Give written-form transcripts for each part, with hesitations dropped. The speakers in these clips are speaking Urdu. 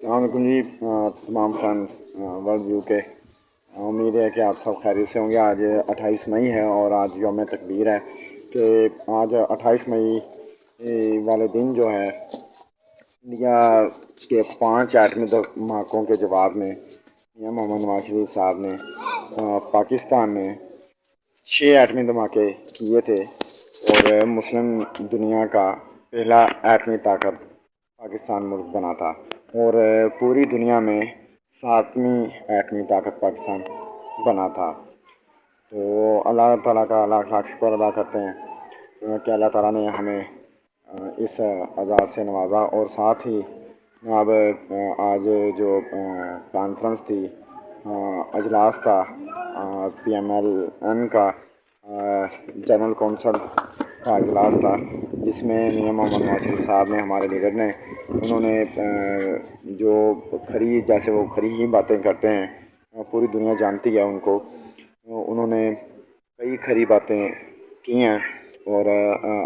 السلام علیکم جی تمام فرینڈس ورلڈ ویو کے امید ہے کہ آپ سب خیریت سے ہوں گے۔ آج 28 مئی ہے اور آج یوم تکبیر ہے کہ آج 28 مئی والے دن جو ہے انڈیا کے 5 ایٹمی دھماکوں کے جواب میں میاں محمد نواز شریف صاحب نے پاکستان میں 6 ایٹمی دھماکے کیے تھے اور مسلم دنیا کا پہلا ایٹمی طاقت پاکستان ملک بنا تھا اور پوری دنیا میں 7ویں ایٹمی طاقت پاکستان بنا تھا۔ تو اللہ تعالیٰ کا لاکھ لاکھ شکر ادا کرتے ہیں کہ اللہ تعالیٰ نے ہمیں اس اعزاز سے نوازا۔ اور ساتھ ہی اب آج جو کانفرنس تھی، اجلاس تھا PMLN کا، جنرل کونسل کا اجلاس تھا، جس میں میاں محمد نواز شریف صاحب نے، ہمارے لیڈر نے، انہوں نے جو جیسے وہ کھری ہی باتیں کرتے ہیں، پوری دنیا جانتی ہے ان کو، انہوں نے کئی کھری باتیں کی ہیں اور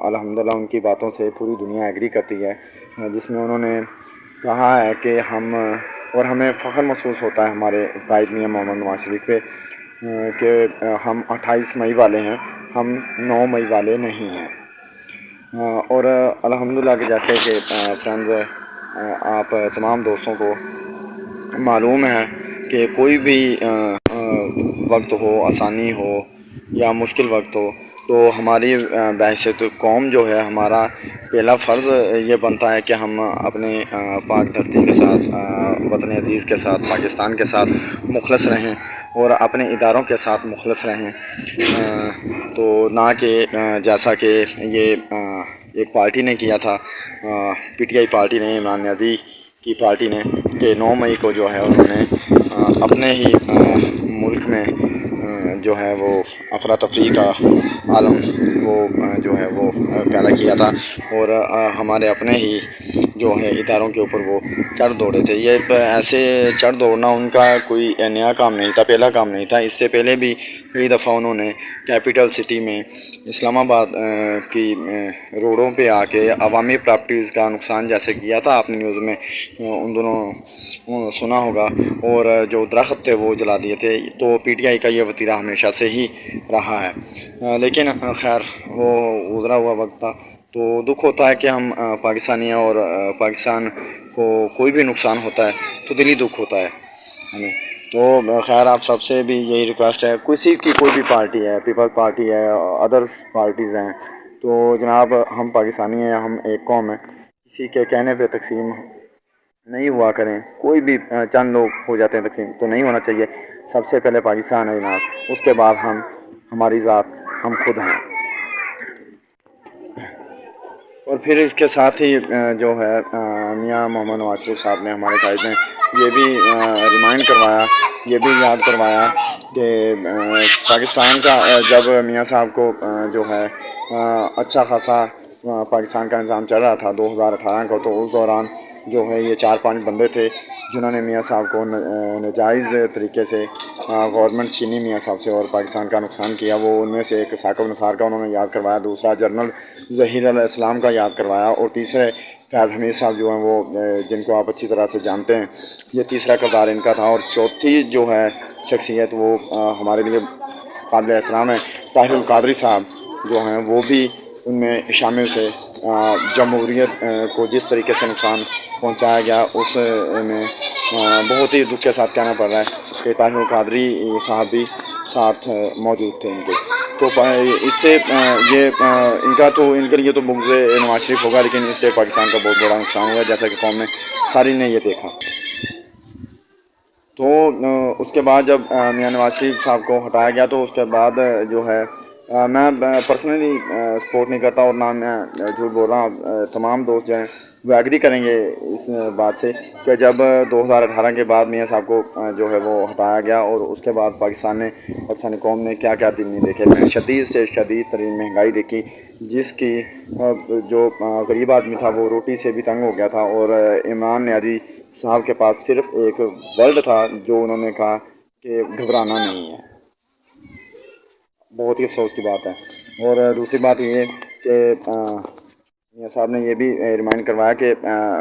الحمدللہ ان کی باتوں سے پوری دنیا ایگری کرتی ہے، جس میں انہوں نے کہا ہے کہ ہمیں فخر محسوس ہوتا ہے ہمارے قائد میاں محمد نواز شریف پہ کہ ہم 28 مئی والے ہیں، ہم 9 مئی والے نہیں ہیں۔ اور الحمدللہ کہ جیسے کہ فرینڈز آپ تمام دوستوں کو معلوم ہے کہ کوئی بھی وقت ہو، آسانی ہو یا مشکل وقت ہو، تو ہماری بحیثیت قوم جو ہے، ہمارا پہلا فرض یہ بنتا ہے کہ ہم اپنے پاک دھرتی کے ساتھ، وطن عزیز کے ساتھ، پاکستان کے ساتھ مخلص رہیں اور اپنے اداروں کے ساتھ مخلص رہیں، تو نہ کہ جیسا کہ یہ ایک پارٹی نے کیا تھا، PTI پارٹی نے، عمران نیازی کی پارٹی نے، کہ 9 مئی کو جو ہے انہوں نے اپنے ہی ملک میں جو ہے وہ افراتفری کا عالم وہ جو ہے وہ پیدا کیا تھا اور ہمارے اپنے ہی جو ہے اداروں کے اوپر وہ چڑھ دوڑے تھے۔ یہ ایسے چڑھ دوڑنا ان کا کوئی نیا کام نہیں تھا، پہلا کام نہیں تھا۔ اس سے پہلے بھی کئی دفعہ انہوں نے کیپٹل سٹی میں، اسلام آباد کی روڈوں پہ آ کے عوامی پراپرٹیز کا نقصان جیسے کیا تھا، آپ نے نیوز میں ان دونوں سنا ہوگا، اور جو درخت تھے وہ جلا دیے تھے۔ تو PTI کا یہ وتیرہ ہمیشہ سے ہی رہا ہے، لیکن خیر وہ گزرا ہوا وقت تھا۔ تو دکھ ہوتا ہے کہ ہم پاکستانی ہیں اور پاکستان کو کوئی بھی نقصان ہوتا ہے تو دلی دکھ ہوتا ہے ہمیں۔ تو خیر آپ سب سے بھی یہی ریکویسٹ ہے، کسی کی کوئی بھی پارٹی ہے، پیپلز پارٹی ہے، ادر پارٹیز ہیں، تو جناب ہم پاکستانی ہیں، ہم ایک قوم ہیں، کسی کے کہنے پہ تقسیم نہیں ہوا کریں۔ کوئی بھی چند لوگ ہو جاتے ہیں تقسیم، تو نہیں ہونا چاہیے۔ سب سے پہلے پاکستان ہے جناب، اس کے بعد ہماری ذات، ہم خود ہیں۔ اور پھر اس کے ساتھ ہی جو ہے میاں محمد نواز شریف صاحب نے، ہمارے قائد نے، یہ بھی ریمائنڈ کروایا، یہ بھی یاد کروایا کہ پاکستان کا جب میاں صاحب کو جو ہے اچھا خاصا پاکستان کا نظام چل رہا تھا 2018 کو، تو اس دوران جو ہے یہ 4-5 بندے تھے جنہوں نے میاں صاحب کو ناجائز طریقے سے گورنمنٹ چھینی میاں صاحب سے اور پاکستان کا نقصان کیا۔ وہ ان میں سے ایک ثاقب نثار کا انہوں نے یاد کروایا، دوسرا جنرل ظہیر علیہ السلام کا یاد کروایا، اور تیسرے فیض حمید صاحب جو ہیں وہ جن کو آپ اچھی طرح سے جانتے ہیں، یہ تیسرا کردار ان کا تھا۔ اور چوتھی جو ہے شخصیت وہ ہمارے لیے قابل احترام ہے، طاہر القادری صاحب جو ہیں، وہ بھی ان میں شامل تھے۔ جمہوریت کو جس طریقے سے نقصان پہنچایا گیا، اس میں بہت ہی دکھ کے ساتھ کہنا پڑ رہا ہے کہ طاہر القادری صاحب بھی ساتھ موجود تھے ان کے۔ تو اس سے یہ ان کے لیے تو بغض نواز شریف ہوگا، لیکن اس سے پاکستان کا بہت بڑا نقصان ہوا، جیسا کہ قوم نے ساری نے یہ دیکھا۔ تو اس کے بعد جب میاں نواز شریف صاحب کو ہٹایا گیا، تو اس کے بعد جو ہے میں پرسنلی سپورٹ نہیں کرتا، اور نہ میں جھوٹ بول رہا ہوں، تمام دوست جو ہیں وہ ایگری کریں گے اس بات سے کہ جب 2018 کے بعد میاں صاحب کو جو ہے وہ ہٹایا گیا، اور اس کے بعد پاکستانی قوم نے کیا کیا دن نہیں دیکھے۔ میں نے شدید سے شدید ترین مہنگائی دیکھی، جس کی جو غریب آدمی تھا وہ روٹی سے بھی تنگ ہو گیا تھا، اور عمران نیازی صاحب کے پاس صرف ایک ورڈ تھا جو انہوں نے کہا کہ گھبرانا نہیں ہے۔ بہت ہی افسوس کی بات ہے۔ اور دوسری بات یہ کہ میاں صاحب نے یہ بھی ریمائنڈ کروایا کہ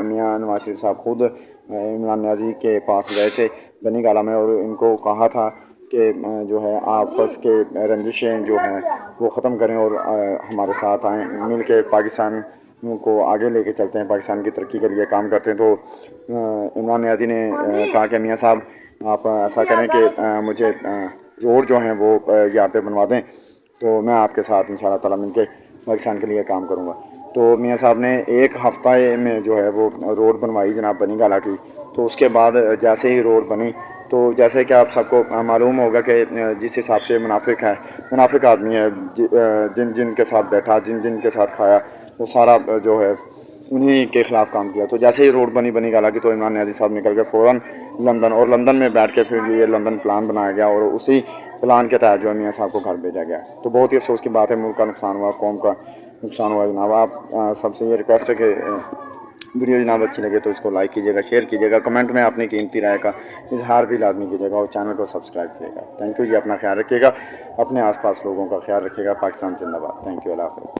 میاں نواز شریف صاحب خود عمران نیازی کے پاس گئے تھے بنی گالہ میں، اور ان کو کہا تھا کہ جو ہے آپس کے رنجشیں جو ہیں وہ ختم کریں اور ہمارے ساتھ آئیں، مل کے پاکستان کو آگے لے کے چلتے ہیں، پاکستان کی ترقی کے لیے کام کرتے ہیں۔ تو عمران نیازی نے کہا کہ میاں صاحب آپ ایسا کریں کہ مجھے روڈ جو ہیں وہ یہاں پہ بنوا دیں، تو میں آپ کے ساتھ انشاءاللہ تعالیٰ مل کے پاکستان کے لیے کام کروں گا۔ تو میاں صاحب نے ایک ہفتہ میں جو ہے وہ روڈ بنوائی جناب بنی گالہ کی۔ تو اس کے بعد جیسے ہی روڈ بنی تو جیسے کہ آپ سب کو معلوم ہوگا کہ جس حساب سے منافق آدمی ہے، جن کے ساتھ بیٹھا، جن کے ساتھ کھایا، وہ سارا جو ہے انہی کے خلاف کام کیا۔ تو جیسے ہی روڈ بنی گالہ کی تو عمران نیازی صاحب نکل کے فوراً لندن، اور لندن میں بیٹھ کے پھر یہ لندن پلان بنایا گیا، اور اسی پلان کے تحت جو ہے میاں صاحب کو گھر بھیجا گیا۔ تو بہت ہی افسوس کی بات ہے، ملک کا نقصان ہوا، قوم کا نقصان ہوا جناب۔ آپ سب سے یہ ریکویسٹ ہے کہ ویڈیو جناب اچھی لگے تو اس کو لائک کیجیے گا، شیئر کیجیے گا، کمنٹ میں اپنی قیمتی رائے کا اظہار بھی لازمی کیجیے گا، اور چینل کو سبسکرائب کیجیے گا۔ تھینک یو جی، اپنا خیال رکھیے گا، اپنے آس پاس لوگوں کا خیال رکھیے گا۔ پاکستان زندہ باد۔ تھینک یو، اللہ حافظ۔